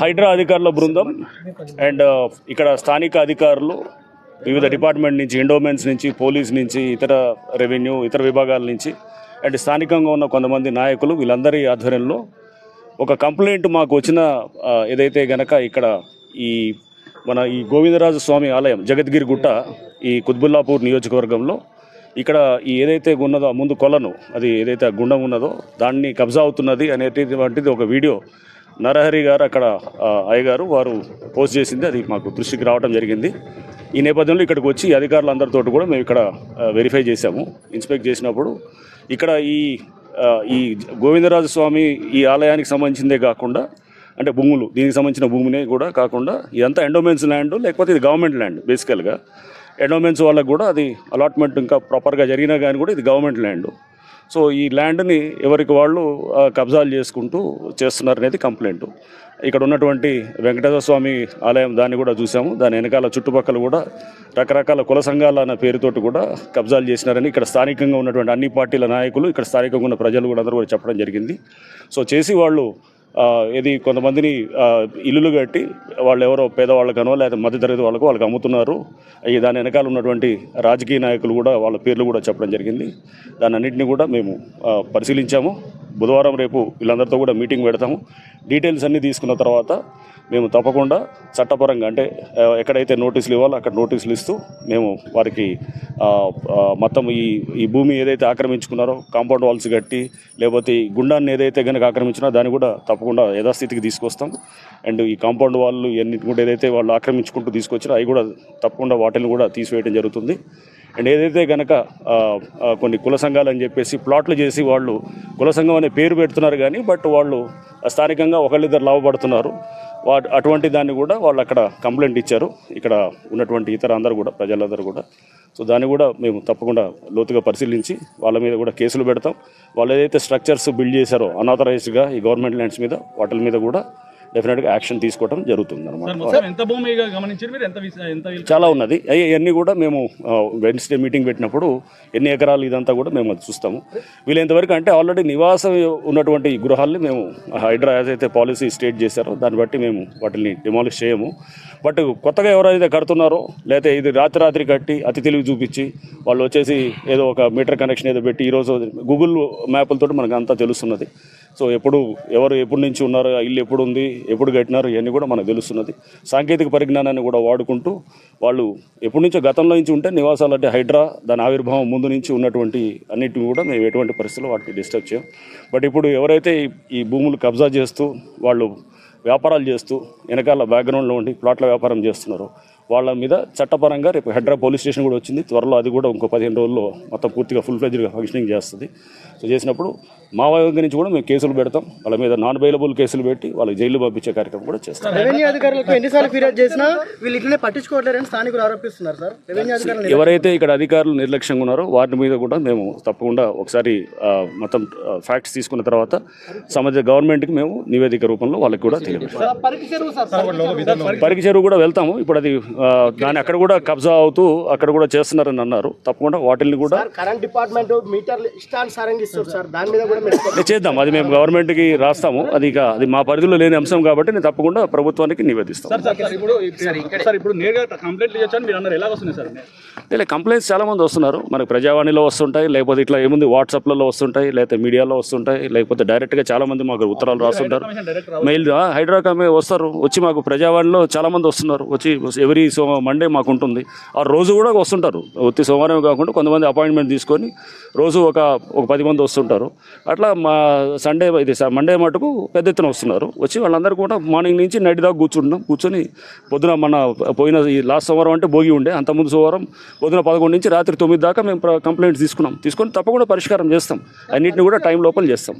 హైడ్రా అధికారుల బృందం అండ్ ఇక్కడ స్థానిక అధికారులు వివిధ డిపార్ట్మెంట్ నుంచి, ఎండోమెంట్స్ నుంచి, పోలీస్ నుంచి, ఇతర రెవెన్యూ, ఇతర విభాగాల నుంచి అండ్ స్థానికంగా ఉన్న కొంతమంది నాయకులు వీళ్ళందరి ఆధ్వర్యంలో ఒక కంప్లైంట్ మాకు వచ్చిన ఏదైతే గనక ఇక్కడ మన గోవిందరాజు స్వామి ఆలయం జగద్గిరి గుట్ట ఈ కుత్బుల్లాపూర్ నియోజకవర్గంలో ఇక్కడ ఏదైతే ఉన్నదో ముందు కొలను, అది ఏదైతే గుండం ఉన్నదో దాన్ని కబ్జా అవుతున్నది అనేటువంటిది ఒక వీడియో నరహరి గారు అక్కడ అయ్యగారు వారు పోస్ట్ చేసింది, అది మాకు దృష్టికి రావడం జరిగింది. ఈ నేపథ్యంలో ఇక్కడికి వచ్చి అధికారులందరితో కూడా మేము ఇక్కడ వెరిఫై చేశాము. ఇన్స్పెక్ట్ చేసినప్పుడు ఇక్కడ ఈ గోవిందరాజు స్వామి ఈ ఆలయానికి సంబంధించిందే కాకుండా అంటే భూములు, దీనికి సంబంధించిన భూమినే కూడా కాకుండా ఇదంతా ఎండోమెంట్స్ ల్యాండ్, లేకపోతే ఇది గవర్నమెంట్ ల్యాండ్. బేసికల్గా ఎండోమెంట్స్ వాళ్ళకు కూడా అది అలాట్మెంట్ ఇంకా ప్రాపర్గా జరిగినా కానీ కూడా ఇది గవర్నమెంట్ ల్యాండ్. సో ఈ ల్యాండ్ని ఎవరికి వాళ్ళు కబ్జాలు చేసుకుంటూ చేస్తున్నారనేది కంప్లైంట్. ఇక్కడ ఉన్నటువంటి వెంకటేశ్వర స్వామి ఆలయం దాన్ని కూడా చూసాము. దాని వెనకాల చుట్టుపక్కల కూడా రకరకాల కుల సంఘాల అన్న పేరుతోటి కూడా కబ్జాలు చేసినారని ఇక్కడ స్థానికంగా ఉన్నటువంటి అన్ని పార్టీల నాయకులు, ఇక్కడ స్థానికంగా ఉన్న ప్రజలు కూడా అందరూ కూడా చెప్పడం జరిగింది. సో చేసి వాళ్ళు కొంతమందిని ఇల్లులు కట్టి వాళ్ళు ఎవరో పేదవాళ్ళకనో లేదా మధ్యతరగతి వాళ్ళకి అమ్ముతున్నారు. దాని వెనకాల ఉన్నటువంటి రాజకీయ నాయకులు కూడా వాళ్ళ పేర్లు కూడా చెప్పడం జరిగింది. దాని అన్నింటినీ కూడా మేము పరిశీలించాము. బుధవారం రేపు వీళ్ళందరితో కూడా మీటింగ్ పెడతాము. డీటెయిల్స్ అన్నీ తీసుకున్న తర్వాత మేము తప్పకుండా చట్టపరంగా అంటే ఎక్కడైతే నోటీసులు ఇవ్వాలో అక్కడ నోటీసులు ఇస్తూ మేము వారికి మొత్తం ఈ భూమి ఏదైతే ఆక్రమించుకున్నారో కాంపౌండ్ వాల్స్ కట్టి, లేకపోతే ఈ గుండాన్ని ఏదైతే కనుక ఆక్రమించినా దాన్ని కూడా తప్పకుండా యథాస్థితికి తీసుకొస్తాం. అండ్ ఈ కాంపౌండ్ వాళ్ళు ఎన్నింటి కూడా ఏదైతే వాళ్ళు ఆక్రమించుకుంటూ తీసుకొచ్చినా అవి కూడా తప్పకుండా వాటిని కూడా తీసివేయడం జరుగుతుంది. అండ్ ఏదైతే కనుక కొన్ని కుల సంఘాలు అని చెప్పేసి ప్లాట్లు చేసి వాళ్ళు కుల సంఘం అనే పేరు పెడుతున్నారు కానీ బట్ వాళ్ళు స్థానికంగా ఒకళ్ళిద్దరు లాభపడుతున్నారు. అటువంటి దాన్ని కూడా వాళ్ళు అక్కడ కంప్లైంట్ ఇచ్చారు, ఇక్కడ ఉన్నటువంటి ఇతర అందరూ కూడా, ప్రజలందరూ కూడా. సో దాన్ని కూడా మేము తప్పకుండా లోతుగా పరిశీలించి వాళ్ళ మీద కూడా కేసులు పెడతాం. వాళ్ళు ఏదైతే స్ట్రక్చర్స్ బిల్డ్ చేశారో అనాథరైజ్డ్గా ఈ గవర్నమెంట్ ల్యాండ్స్ మీద, వాటి మీద కూడా డెఫినెట్గా యాక్షన్ తీసుకోవడం జరుగుతుంది అనమాట. చాలా ఉన్నది. అవన్నీ కూడా మేము వెన్స్డే మీటింగ్ పెట్టినప్పుడు ఎన్ని ఎకరాలు ఇదంతా కూడా మేము అది చూస్తాము. వీలైనంతవరకు అంటే ఆల్రెడీ నివాసం ఉన్నటువంటి గృహాల్ని మేము హైడ్రా ఏదైతే పాలసీ స్టేట్ చేశారో దాన్ని బట్టి మేము వాటిని డిమాలిష్ చేయము. బట్ కొత్తగా ఎవరైతే కడుతున్నారో లేదా ఇది రాత్రి కట్టి అతి తెలివి చూపించి వాళ్ళు వచ్చేసి ఏదో ఒక మీటర్ కనెక్షన్ ఏదో పెట్టి ఈరోజు గూగుల్ మ్యాప్లతో మనకు అంతా తెలుస్తున్నది. సో ఎవరు ఎప్పటి నుంచి ఉన్నారు, ఇల్లు ఎప్పుడు ఉంది, ఎప్పుడు కట్టినారు, ఇవన్నీ కూడా మనకు తెలుస్తున్నది. సాంకేతిక పరిజ్ఞానాన్ని కూడా వాడుకుంటూ వాళ్ళు ఎప్పటి నుంచో గతంలో నుంచి ఉంటే నివాసాలు అంటే హైడ్రా దాని ఆవిర్భావం ముందు నుంచి ఉన్నటువంటి అన్నిటిని కూడా మేము ఎటువంటి పరిస్థితుల్లో వాటిని డిస్టర్బ్ చేయం. బట్ ఇప్పుడు ఎవరైతే ఈ భూములు కబ్జా చేస్తూ వాళ్ళు వ్యాపారాలు చేస్తూ వెనకాల బ్యాక్గ్రౌండ్లో ఉండి ప్లాట్ల వ్యాపారం చేస్తున్నారో వాళ్ళ మీద చట్టపరంగా రేపు హైడ్రా పోలీస్ స్టేషన్ కూడా వచ్చింది. త్వరలో అది కూడా ఇంకో 15 రోజుల్లో మొత్తం పూర్తిగా ఫుల్ ఫ్లెడ్జ్గా ఫంక్షనింగ్ చేస్తుంది. సో చేసినప్పుడు మా వైపు నుంచి కూడా మేము కేసులు పెడతాం. వాళ్ళ మీద నాన్ బెయిలబుల్ కేసులు పెట్టి వాళ్ళకి జైలు పంపించే కార్యక్రమం కూడా చేస్తాం. రెవెన్యూ అధికారులకు ఎన్నిసార్లు ఫిర్యాదు చేసినా వీళ్ళు ఇట్లనే పట్టించుకోవట్లేరని స్థానికులు ఆరోపిస్తున్నారు సార్. రెవెన్యూ అధికారులు ఎవరైతే ఇక్కడ అధికారులు నిర్లక్ష్యంగా ఉన్నారో వాటి మీద కూడా మేము తప్పకుండా ఒకసారి మొత్తం ఫ్యాక్ట్స్ తీసుకున్న తర్వాత సంబంధిత గవర్నమెంట్కి మేము నివేదిక రూపంలో వాళ్ళకి కూడా తెలియజేస్తాం. పరికి చెరువు కూడా వెళ్తాము. ఇప్పుడు అది దాన్ని అక్కడ కూడా కబ్జా అవుతూ అక్కడ కూడా చేస్తున్నారని అన్నారు. తప్పకుండా వాటిని కూడా కరెంట్ డిపార్ట్మెంట్ మీటర్లు ఇష్టానుసారంగా ఇస్తారు సార్. దాని మీద కూడా చేద్దాం. అది మేము గవర్నమెంట్కి రాస్తాము. అది మా పరిధిలో లేని అంశం కాబట్టి నేను తప్పకుండా ప్రభుత్వానికి నివేదిస్తాం. కంప్లైంట్స్ చాలా మంది వస్తున్నారు. మనకు ప్రజావాణిలో వస్తుంటాయి, లేకపోతే ఇట్లా ఏముంది వాట్సాప్లలో వస్తుంటాయి, లేకపోతే మీడియాలో వస్తుంటాయి, లేకపోతే డైరెక్ట్గా చాలా మంది మాకు ఉత్తరాలు రాస్తుంటారు. మెయిల్ హైడ్రాకామే వస్తారు. వచ్చి మాకు ప్రజావాణిలో చాలా మంది వస్తున్నారు. వచ్చి ఎవరీ మండే మాకు ఉంటుంది. ఆ రోజు కూడా వస్తుంటారు. ఒత్తి సోమవారం కాకుండా కొంతమంది అపాయింట్మెంట్ తీసుకొని రోజు ఒక 10 మంది వస్తుంటారు. అట్లా మా మండే మటుకు పెద్ద ఎత్తున వస్తున్నారు. వచ్చి వాళ్ళందరూ కూడా మార్నింగ్ నుంచి నైట్ దాకా కూర్చొని పొద్దున పోయిన ఈ లాస్ట్ సోమవారం అంటే భోగి ఉండే, అంతకుముందు సోమవారం పొద్దున 11 నుంచి రాత్రి 9 దాకా మేము కంప్లైంట్స్ తీసుకొని తప్పకుండా పరిష్కారం చేస్తాం. అన్నింటిని కూడా టైం లోపల చేస్తాం.